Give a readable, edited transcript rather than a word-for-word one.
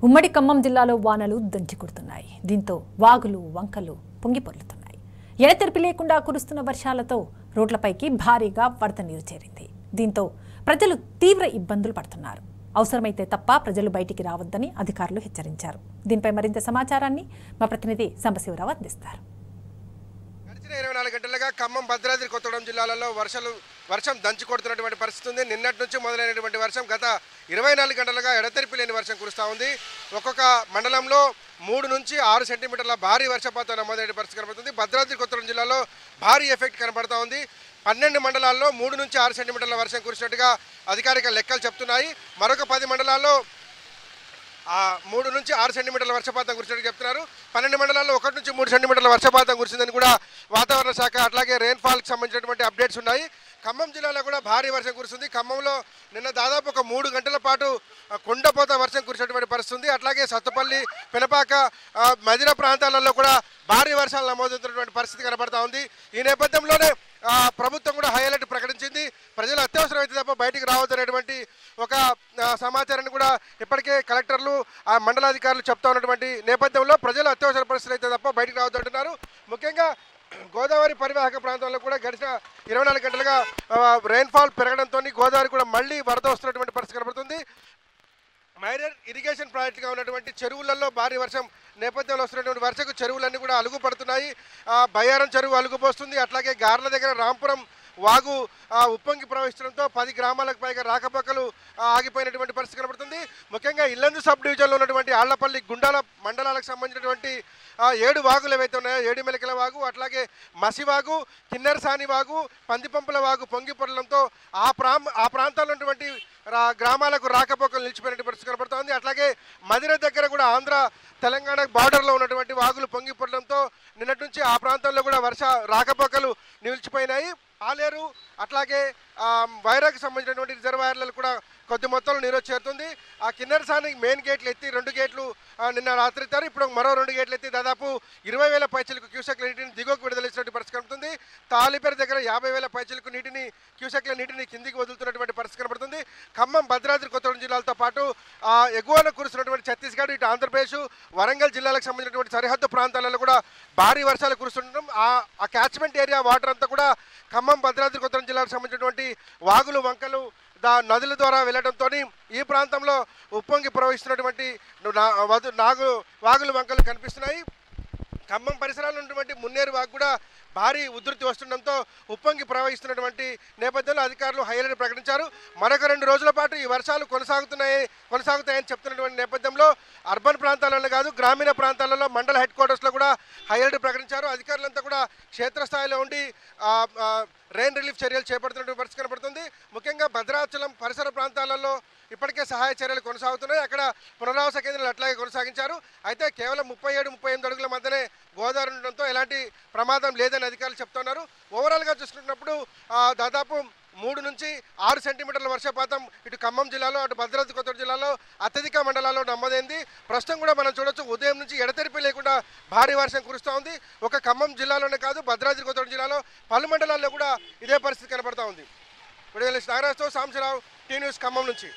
ఉమ్మడి ఖమ్మం జిల్లాలో వానలు దంచికొడుతున్నాయి. దీంతో వాగులు వంకలు పొంగిపొర్లుతున్నాయి. ఎడతెరిపి లేకుండా కురుస్తున్న వర్షాలతో రోడ్లపైకి భారీగా వరద నీరు చేరింది. దీంతో ప్రజలు తీవ్ర ఇబ్బందులు పడుతున్నారు. అవసరమైతే తప్ప ప్రజలు బయటికి రావద్దని అధికారులు హెచ్చరించారు. దీనిపై మరింత సమాచారాన్ని మా ప్రతినిధి సంబశివరావు అందిస్తారు. 24 గంటలుగా ఖమ్మం, భద్రాద్రి కొత్తగూడెం జిల్లాలలో వర్షం దంచి కొడుతున్నటువంటి పరిస్థితి ఉంది. నిన్నటి నుంచి మొదలైనటువంటి వర్షం గత 24 గంటలుగా ఎడతెరిపి లేని వర్షం కురుస్తూ ఉంది. ఒక్కొక్క మండలంలో 3 నుంచి 6 సెంటీమీటర్ల భారీ వర్షపాతం నమోదైన పరిస్థితి కనబడుతుంది. భద్రాద్రి కొత్తగూడెం జిల్లాలో భారీ ఎఫెక్ట్ కనబడుతూ ఉంది. 12 మండలాల్లో 3 నుంచి 6 సెంటీమీటర్ల వర్షం కురిసినట్టుగా అధికారిక లెక్కలు చెప్తున్నాయి. మరొక 10 మండలాల్లో 3 నుంచి 6 సెంటీమీటర్ల వర్షపాతం కురిసినట్టు చెప్తున్నారు. 12 మండలాల్లో 1 నుంచి 3 సెంటీమీటర్ల వర్షపాతం కురిసిందని కూడా వాతావరణ శాఖ అట్లాగే రెయిన్ఫాల్కి సంబంధించినటువంటి అప్డేట్స్ ఉన్నాయి. ఖమ్మం జిల్లాలో కూడా భారీ వర్షం కురుస్తుంది. ఖమ్మంలో నిన్న దాదాపు ఒక 3 గంటల పాటు కొండపోత వర్షం కురిసినటువంటి పరిస్థితి ఉంది. అట్లాగే సత్తుపల్లి, పెనపాక, మదిర ప్రాంతాలలో కూడా భారీ వర్షాలు నమోదవుతున్నటువంటి పరిస్థితి కనబడతా ఉంది. ఈ నేపథ్యంలోనే ప్రభుత్వం కూడా హై అలర్ట్ ప్రకటించింది. ప్రజలు అత్యవసరమైతే తప్ప బయటికి రావద్దనేటువంటి ఒక సమాచారాన్ని కూడా ఇప్పటికే కలెక్టర్లు, మండలాధికారులు చెప్తా ఉన్నటువంటి నేపథ్యంలో ప్రజలు అత్యవసర పరిస్థితులు అయితే తప్ప బయటికి రావద్దంటున్నారు. ముఖ్యంగా గోదావరి పరివాహక ప్రాంతంలో కూడా గడిచిన 24 గంటలుగా రెయిన్ఫాల్ పెరగడంతో గోదావరి కూడా మళ్ళీ వరద వస్తున్నటువంటి పరిస్థితి కనబడుతుంది. మైనర్ ఇరిగేషన్ ప్రాజెక్టుగా ఉన్నటువంటి చెరువులలో భారీ వర్షం నేపథ్యంలో వస్తున్నటువంటి వర్షకు చెరువులన్నీ కూడా అలుగు పడుతున్నాయి. బయ్యారం చెరువు అలుగుపోస్తుంది. అట్లాగే గార్ల దగ్గర రాంపురం వాగు ఉప్పొంగి ప్రవహించడంతో 10 గ్రామాలకు పైగా రాకపోకలు ఆగిపోయినటువంటి పరిస్థితి కనబడుతుంది. ముఖ్యంగా ఇల్లందు సబ్ డివిజన్లో ఉన్నటువంటి ఆళ్లపల్లి, గుండాల మండలాలకు సంబంధించినటువంటి 7 వాగులు ఏవైతే ఉన్నాయో, ఏడిమెలకల వాగు, అట్లాగే మసివాగు, కిన్నెరసాని వాగు, పందిపంపుల వాగు పొంగి పొరలంతో ఆ ప్రాంతాల్లో ఉన్నటువంటి గ్రామాలకు రాకపోకలు నిలిచిపోయినటువంటి పరిస్థితి కనబడుతోంది. అట్లాగే మదిర దగ్గర కూడా ఆంధ్ర తెలంగాణ బార్డర్లో ఉన్నటువంటి వాగులు పొంగి పొరడంతో నిన్నటి నుంచి ఆ ప్రాంతంలో కూడా రాకపోకలు నిలిచిపోయినాయి. ఆలేరు అట్లాగే వైరాకి సంబంధించినటువంటి రిజర్వాయర్లలో కూడా కొద్ది మొత్తంలో నీరు చేరుతుంది. ఆ కిన్నెరసాని మెయిన్ గేట్లు ఎత్తి 2 గేట్లు నిన్న రాత్రి ఇస్తారు. ఇప్పుడు మరో 2 గేట్లు ఎత్తి దాదాపు 20,000 పైచీలకు క్యూసెక్ల నీటిని దిగువకు విడుదలిస్తున్నటువంటి పరిస్థితి కనబడుతుంది. తాలిపేరు దగ్గర 50,000 పైచీలకు క్యూసెక్ల నీటిని కిందికి వదులుతున్నటువంటి పరిస్థితి కనబడుతుంది. ఖమ్మం, భద్రాద్రి కొత్తగూడెం జిల్లాలతో పాటు ఎగువన కురుస్తున్నటువంటి ఛత్తీస్గఢ్, ఇటు ఆంధ్రప్రదేశ్, వరంగల్ జిల్లాలకు సంబంధించినటువంటి సరిహద్దు ప్రాంతాలలో కూడా భారీ వర్షాలు కురుస్తుండడం, ఆ క్యాచ్మెంట్ ఏరియా వాటర్ అంతా కూడా ఖమ్మం, భద్రాద్రి కొత్తగూడెం జిల్లాకు సంబంధించినటువంటి వాగులు వంకలు నదుల ద్వారా వెళ్లడంతో ఈ ప్రాంతంలో ఉప్పొంగి ప్రవహిస్తున్నటువంటి వాగులు వంకలు కనిపిస్తున్నాయి. ఖమ్మం పరిసరాల్లో ఉన్నటువంటి మున్నేరు వాగు కూడా భారీ ఉధృతి వస్తుండడంతో ఉప్పొంగి ప్రవహిస్తున్నటువంటి నేపథ్యంలో అధికారులు హై అలర్ట్ ప్రకటించారు. మరొక 2 రోజుల పాటు ఈ వర్షాలు కొనసాగుతాయని చెప్తున్నటువంటి నేపథ్యంలో అర్బన్ ప్రాంతాలలో కాదు, గ్రామీణ ప్రాంతాలలో మండల హెడ్ క్వార్టర్స్లో కూడా హై అలర్ట్ ప్రకటించారు. అధికారులంతా కూడా క్షేత్రస్థాయిలో ఉండి రెయిన్ రిలీఫ్ చర్యలు చేపడుతున్నటువంటి పరిస్థితి కనబడుతుంది. ముఖ్యంగా భద్రాచలం పరిసర ప్రాంతాలలో ఇప్పటికే సహాయ చర్యలు కొనసాగుతున్నాయి. అక్కడ పునరావాస కేంద్రాలు అట్లాగే కొనసాగించారు. అయితే కేవలం 37-38 అడుగుల మధ్యనే గోదావరి ఉండడంతో ఎలాంటి ప్రమాదం లేదని అధికారులు చెప్తున్నారు. ఓవరాల్గా చూసుకున్నప్పుడు దాదాపు 3 నుంచి 6 సెంటీమీటర్ల వర్షపాతం ఇటు ఖమ్మం జిల్లాలో, అటు భద్రాద్రి కొత్తగూడెం జిల్లాలో అత్యధిక మండలాల్లో నమోదైంది. ప్రస్తుతం కూడా మనం చూడొచ్చు, ఉదయం నుంచి ఎడతెరిపి లేకుండా భారీ వర్షం కురుస్తూ ఉంది. ఒక ఖమ్మం జిల్లాలోనే కాదు, భద్రాద్రి కొత్తగూడెం జిల్లాలో పలు మండలాల్లో కూడా ఇదే పరిస్థితి కనబడతా ఉంది. విడుదల నాగరాజుతో సాంబశివరావు, టీ న్యూస్, ఖమ్మం నుంచి.